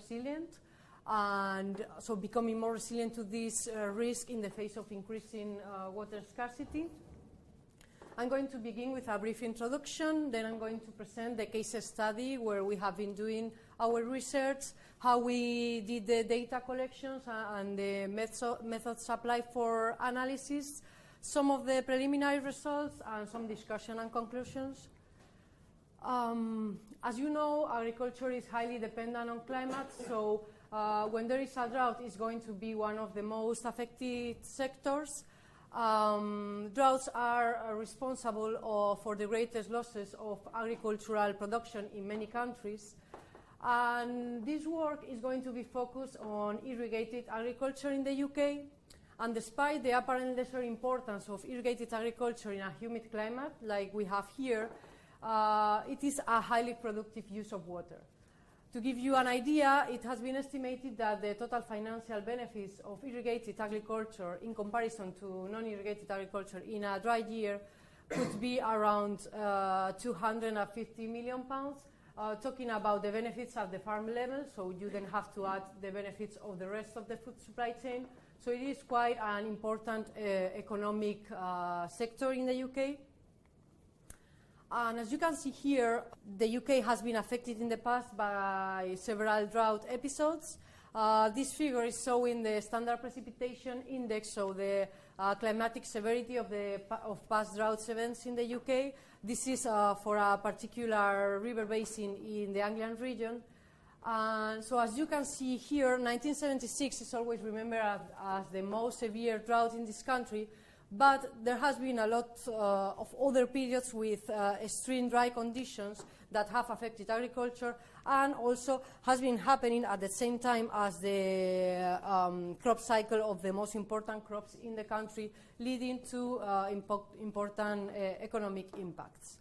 resilient, and so becoming more resilient to this risk in the face of increasing water scarcity. I'm going to begin with a brief introduction, then I'm going to present the case study where we have been doing our research, how we did the data collections and the methods applied for analysis, some of the preliminary results, and some discussion and conclusions. As you know, agriculture is highly dependent on climate, so when there is a drought, it's going to be one of the most affected sectors. Droughts are responsible for the greatest losses of agricultural production in many countries. And this work is going to be focused on irrigated agriculture in the UK. And despite the apparent lesser importance of irrigated agriculture in a humid climate like we have here, it is a highly productive use of water. To give you an idea, it has been estimated that the total financial benefits of irrigated agriculture in comparison to non-irrigated agriculture in a dry year could be around £250 million, talking about the benefits at the farm level, so you then have to add the benefits of the rest of the food supply chain. So it is quite an important economic sector in the UK. And as you can see here, the UK has been affected in the past by several drought episodes. This figure is showing the standard precipitation index, so the climatic severity of past drought events in the UK. This is for a particular river basin in the Anglian region. And so as you can see here, 1976 is always remembered as the most severe drought in this country. But there has been a lot of other periods with extreme dry conditions that have affected agriculture, and also has been happening at the same time as the crop cycle of the most important crops in the country, leading to important economic impacts.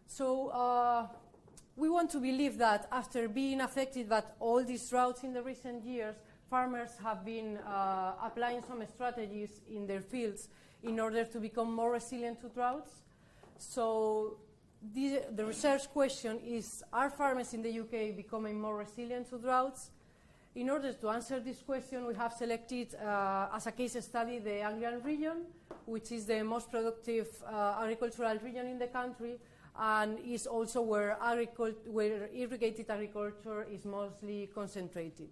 So we want to believe that after being affected by all these droughts in the recent years, farmers have been applying some strategies in their fields in order to become more resilient to droughts. So the research question is, are farmers in the UK becoming more resilient to droughts? In order to answer this question, we have selected as a case study the Anglian region, which is the most productive agricultural region in the country, and is also where irrigated agriculture is mostly concentrated.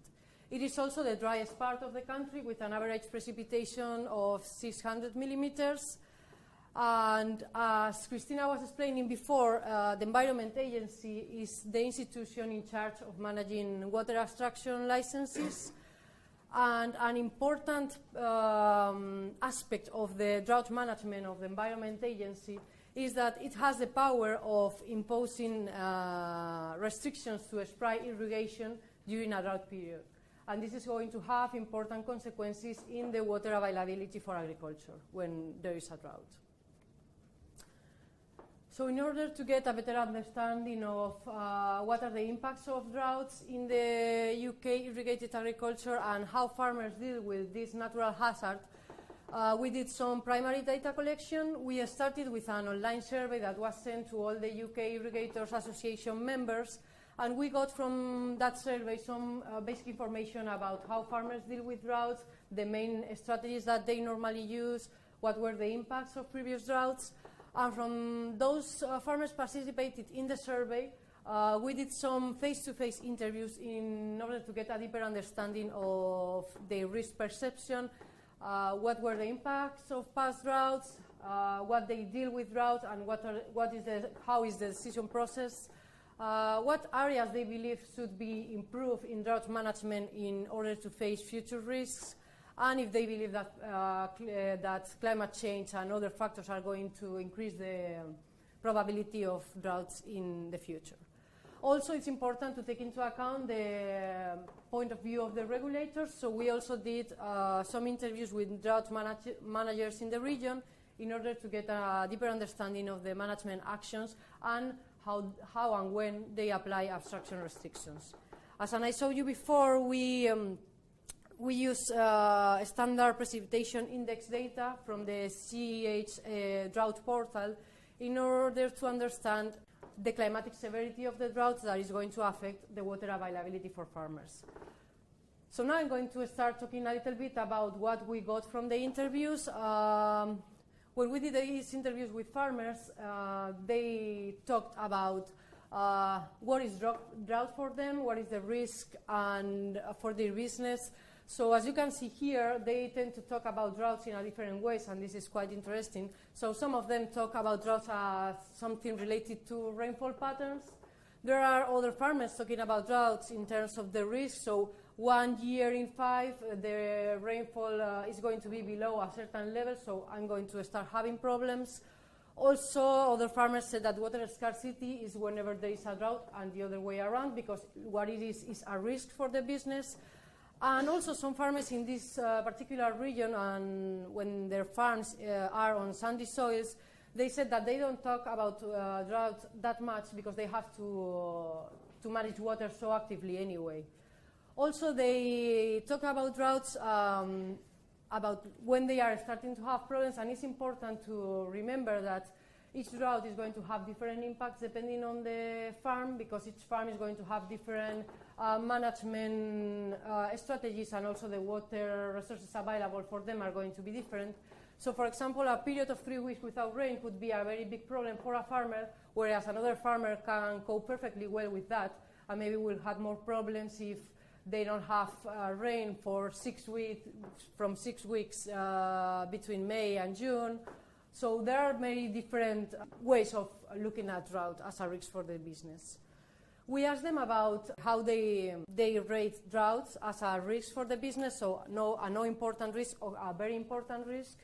It is also the driest part of the country, with an average precipitation of 600 millimeters. And as Christina was explaining before, the Environment Agency is the institution in charge of managing water abstraction licenses. And an important aspect of the drought management of the Environment Agency is that it has the power of imposing restrictions to spray irrigation during a drought period. And this is going to have important consequences in the water availability for agriculture when there is a drought. So in order to get a better understanding of what are the impacts of droughts in the UK irrigated agriculture and how farmers deal with this natural hazard, we did some primary data collection. We started with an online survey that was sent to all the UK Irrigators Association members. And we got from that survey some basic information about how farmers deal with droughts, the main strategies that they normally use, what were the impacts of previous droughts. And from those farmers participated in the survey, we did some face-to-face interviews in order to get a deeper understanding of their risk perception, what were the impacts of past droughts, what they deal with drought, and how is the decision process. What areas they believe should be improved in drought management in order to face future risks, and if they believe that, that climate change and other factors are going to increase the probability of droughts in the future. Also, it's important to take into account the point of view of the regulators, so we also did some interviews with drought managers in the region in order to get a deeper understanding of the management actions and how and when they apply abstraction restrictions. As I showed you before, we use standard precipitation index data from the CEH drought portal in order to understand the climatic severity of the droughts that is going to affect the water availability for farmers. So now I'm going to start talking a little bit about what we got from the interviews. When we did these interviews with farmers, they talked about what is drought for them, what is the risk and for their business. So as you can see here, they tend to talk about droughts in a different ways, and this is quite interesting. So some of them talk about droughts as something related to rainfall patterns. There are other farmers talking about droughts in terms of the risk. So 1 year in 5, the rainfall is going to be below a certain level, so I'm going to start having problems. Also, other farmers said that water scarcity is whenever there is a drought, and the other way around, because what it is a risk for the business. And also some farmers in this particular region, and when their farms are on sandy soils, they said that they don't talk about drought that much because they have to manage water so actively anyway. Also, they talk about droughts about when they are starting to have problems, and it's important to remember that each drought is going to have different impacts depending on the farm, because each farm is going to have different management strategies, and also the water resources available for them are going to be different. So, for example, a period of 3 weeks without rain could be a very big problem for a farmer, whereas another farmer can cope perfectly well with that, and maybe will have more problems if they don't have rain for 6 weeks, from 6 weeks between May and June. So there are many different ways of looking at drought as a risk for the business. We asked them about how they rate droughts as a risk for the business, so a no important risk or a very important risk.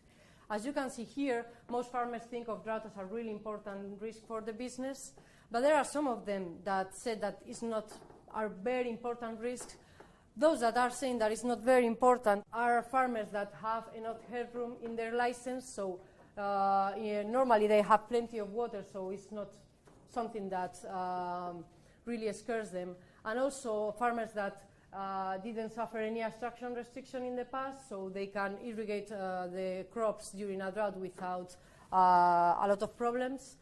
As you can see here, most farmers think of drought as a really important risk for the business, but there are some of them that said that it's not a very important risk. Those that are saying that it's not very important are farmers that have enough headroom in their license, so normally they have plenty of water, so it's not something that really scares them. And also farmers that didn't suffer any abstraction restriction in the past, so they can irrigate the crops during a drought without a lot of problems.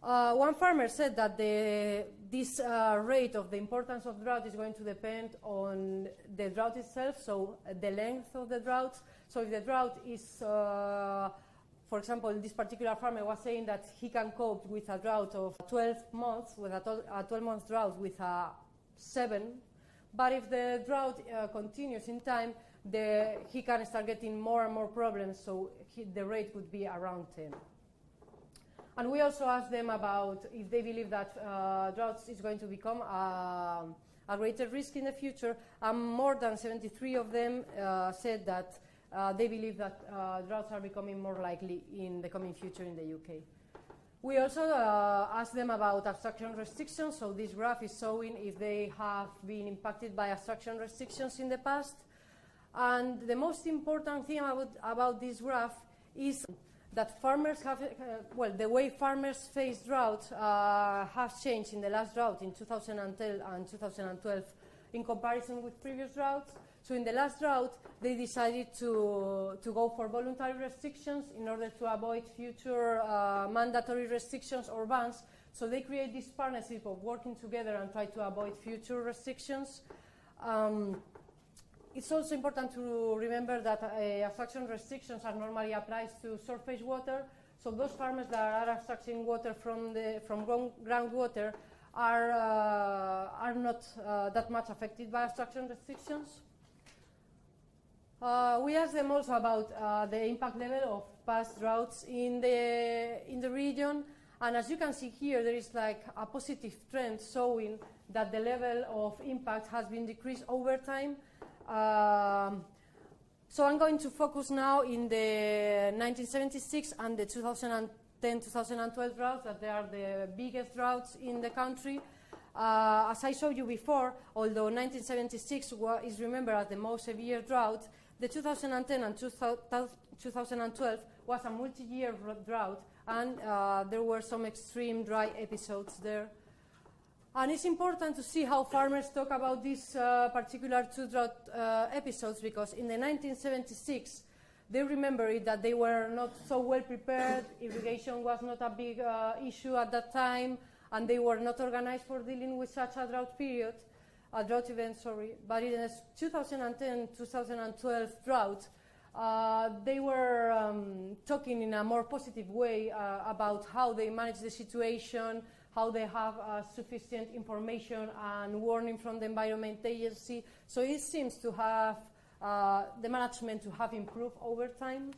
One farmer said that this rate of the importance of drought is going to depend on the drought itself, so the length of the drought. So if the drought is, for example, this particular farmer was saying that he can cope with a drought of 12 months, with a 12-month drought with a 7. But if the drought continues in time, he can start getting more and more problems, so the rate would be around 10. And we also asked them about if they believe that droughts is going to become a greater risk in the future, and more than 73 of them said that they believe that droughts are becoming more likely in the coming future in the UK. We also asked them about abstraction restrictions, so this graph is showing if they have been impacted by abstraction restrictions in the past. And the most important thing about this graph is that farmers have, the way farmers face drought has changed in the last drought in 2010 and 2012 in comparison with previous droughts. So in the last drought, they decided to go for voluntary restrictions in order to avoid future mandatory restrictions or bans. So they create this partnership of working together and try to avoid future restrictions. It's also important to remember that abstraction restrictions are normally applied to surface water. So those farmers that are abstracting water from groundwater are not that much affected by abstraction restrictions. We asked them also about the impact level of past droughts in the region, and as you can see here, there is like a positive trend showing that the level of impact has been decreased over time. So I'm going to focus now in the 1976 and the 2010-2012 droughts, that they are the biggest droughts in the country. As I showed you before, although 1976 is remembered as the most severe drought, the 2010 and 2012 was a multi-year drought, and there were some extreme dry episodes there. And it's important to see how farmers talk about these particular two drought episodes, because in the 1976, they remember it that they were not so well prepared, irrigation was not a big issue at that time, and they were not organized for dealing with such a drought event, but in the 2010-2012 drought, they were talking in a more positive way about how they manage the situation, how they have sufficient information and warning from the Environment Agency. So it seems to have the management to have improved over time.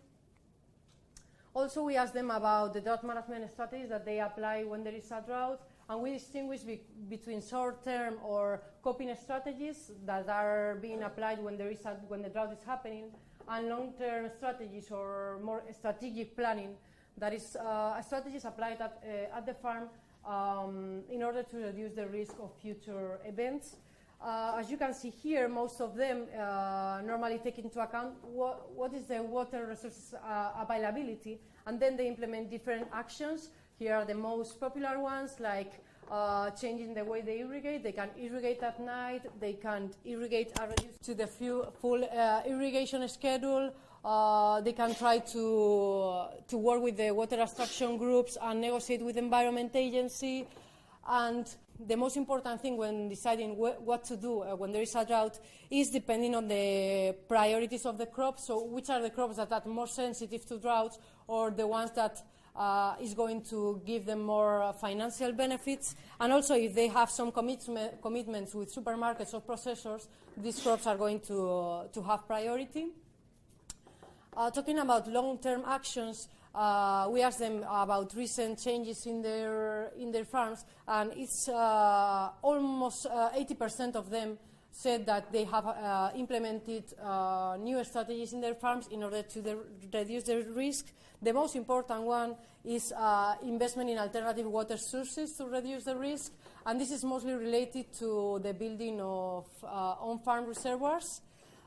Also, we asked them about the drought management strategies that they apply when there is a drought, and we distinguish between short-term or coping strategies that are being applied when the drought is happening, and long-term strategies or more strategic planning, that is strategies applied at the farm in order to reduce the risk of future events. As you can see here, most of them normally take into account what is the water resources availability, and then they implement different actions. Here are the most popular ones, like changing the way they irrigate. They can irrigate at night, they can irrigate and reduce to the full irrigation schedule. They can try to work with the water abstraction groups and negotiate with the Environment Agency. And the most important thing when deciding what to do when there is a drought is depending on the priorities of the crops. So which are the crops that are more sensitive to droughts, or the ones that is going to give them more financial benefits. And also, if they have some commitments with supermarkets or processors, these crops are going to have priority. Talking about long-term actions, we asked them about recent changes in their farms, and it's almost 80% of them said that they have implemented new strategies in their farms in order to reduce the risk. The most important one is investment in alternative water sources to reduce the risk, and this is mostly related to the building of on-farm reservoirs.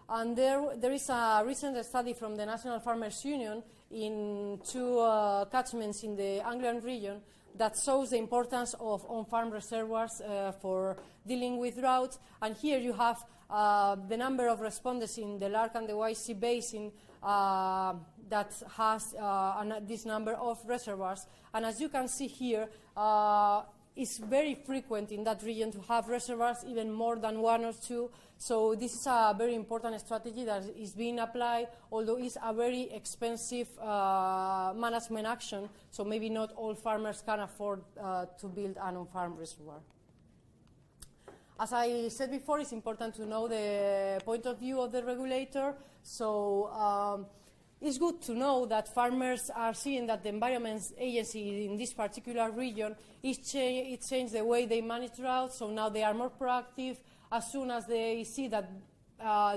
And there is a recent study from the National Farmers Union in 2 catchments in the Anglian region that shows the importance of on-farm reservoirs for dealing with drought. And here you have the number of respondents in the Lark and the YC basin that has this number of reservoirs. And as you can see here, it's very frequent in that region to have reservoirs, even more than 1 or 2. So this is a very important strategy that is being applied, although it's a very expensive management action, so maybe not all farmers can afford to build an on-farm reservoir. As I said before, it's important to know the point of view of the regulator. So it's good to know that farmers are seeing that the Environment Agency in this particular region it changed the way they manage drought, so now they are more proactive. As soon as they see that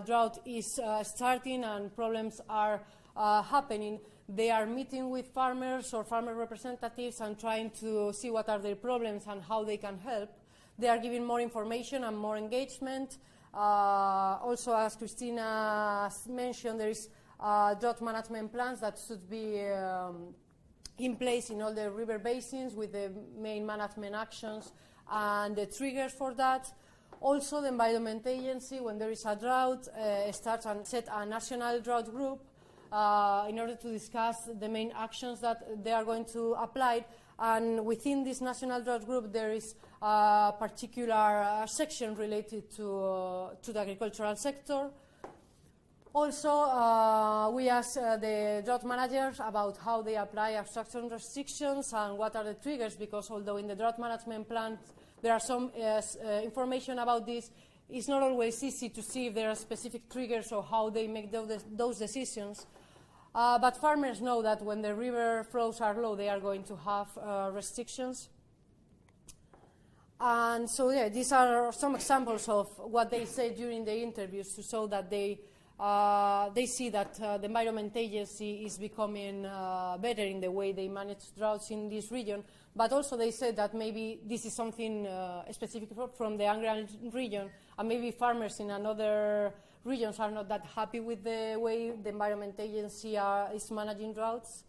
drought is starting and problems are happening, they are meeting with farmers or farmer representatives and trying to see what are their problems and how they can help. They are giving more information and more engagement. Also, as Christina mentioned, there is drought management plans that should be in place in all the river basins with the main management actions and the triggers for that. Also, the Environment Agency, when there is a drought, starts and set a national drought group in order to discuss the main actions that they are going to apply. And within this national drought group, there is a particular section related to the agricultural sector. Also, we asked the drought managers about how they apply abstraction restrictions and what are the triggers, because although in the drought management plans there are some information about this, it's not always easy to see if there are specific triggers or how they make those decisions. But farmers know that when the river flows are low, they are going to have restrictions. And so, yeah, these are some examples of what they say during the interviews to show that they see that the Environment Agency is becoming better in the way they manage droughts in this region. But also they said that maybe this is something specific from the Anglian region, and maybe farmers in another regions are not that happy with the way the Environment Agency is managing droughts.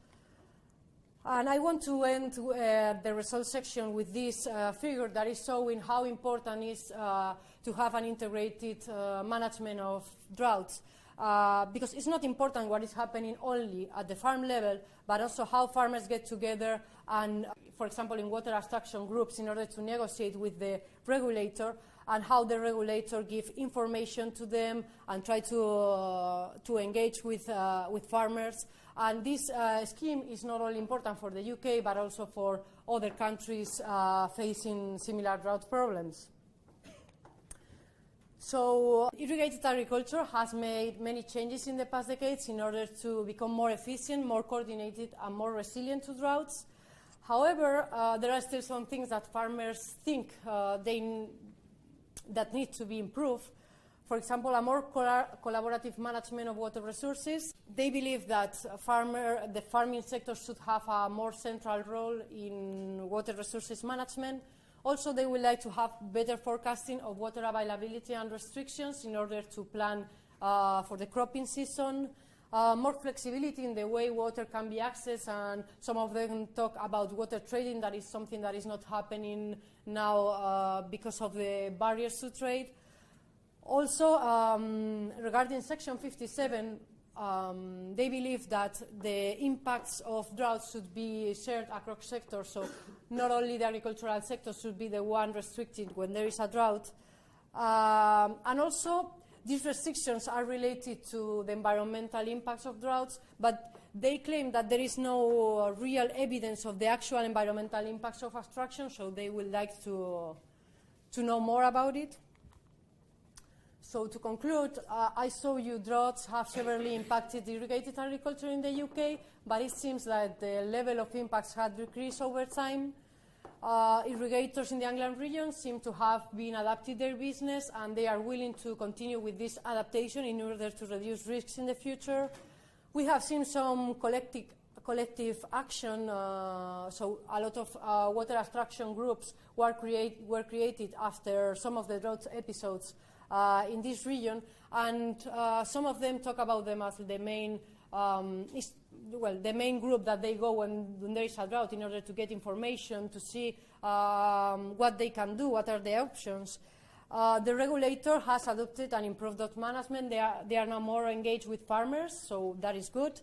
And I want to end the results section with this figure that is showing how important it is to have an integrated management of droughts. Because it's not important what is happening only at the farm level, but also how farmers get together and for example, in water abstraction groups in order to negotiate with the regulator, and how the regulator give information to them and try to engage with farmers. And this scheme is not only important for the UK, but also for other countries facing similar drought problems. So irrigated agriculture has made many changes in the past decades in order to become more efficient, more coordinated, and more resilient to droughts. However, there are still some things that farmers think that need to be improved. For example, a more collaborative management of water resources. They believe that the farming sector should have a more central role in water resources management. Also, they would like to have better forecasting of water availability and restrictions in order to plan for the cropping season. More flexibility in the way water can be accessed, and some of them talk about water trading. That is something that is not happening now because of the barriers to trade. Also, regarding Section 57, they believe that the impacts of droughts should be shared across sectors, so not only the agricultural sector should be the one restricted when there is a drought. And also, these restrictions are related to the environmental impacts of droughts, but they claim that there is no real evidence of the actual environmental impacts of abstraction, so they would like to know more about it. So to conclude, I saw you droughts have severely impacted irrigated agriculture in the UK, but it seems that the level of impacts had decreased over time. Irrigators in the Anglia region seem to have been adapted their business, and they are willing to continue with this adaptation in order to reduce risks in the future. We have seen some collective action, so a lot of water abstraction groups were created after some of the drought episodes in this region, and some of them talk about them as the main the main group that they go when there is a drought in order to get information, to see what they can do, what are the options. The regulator has adopted and improved drought management. They are now more engaged with farmers, so that is good.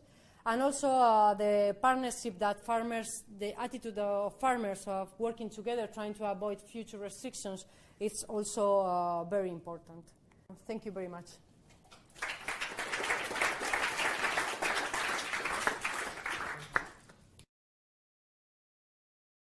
And also the partnership that the attitude of farmers of working together, trying to avoid future restrictions, is also very important. Thank you very much.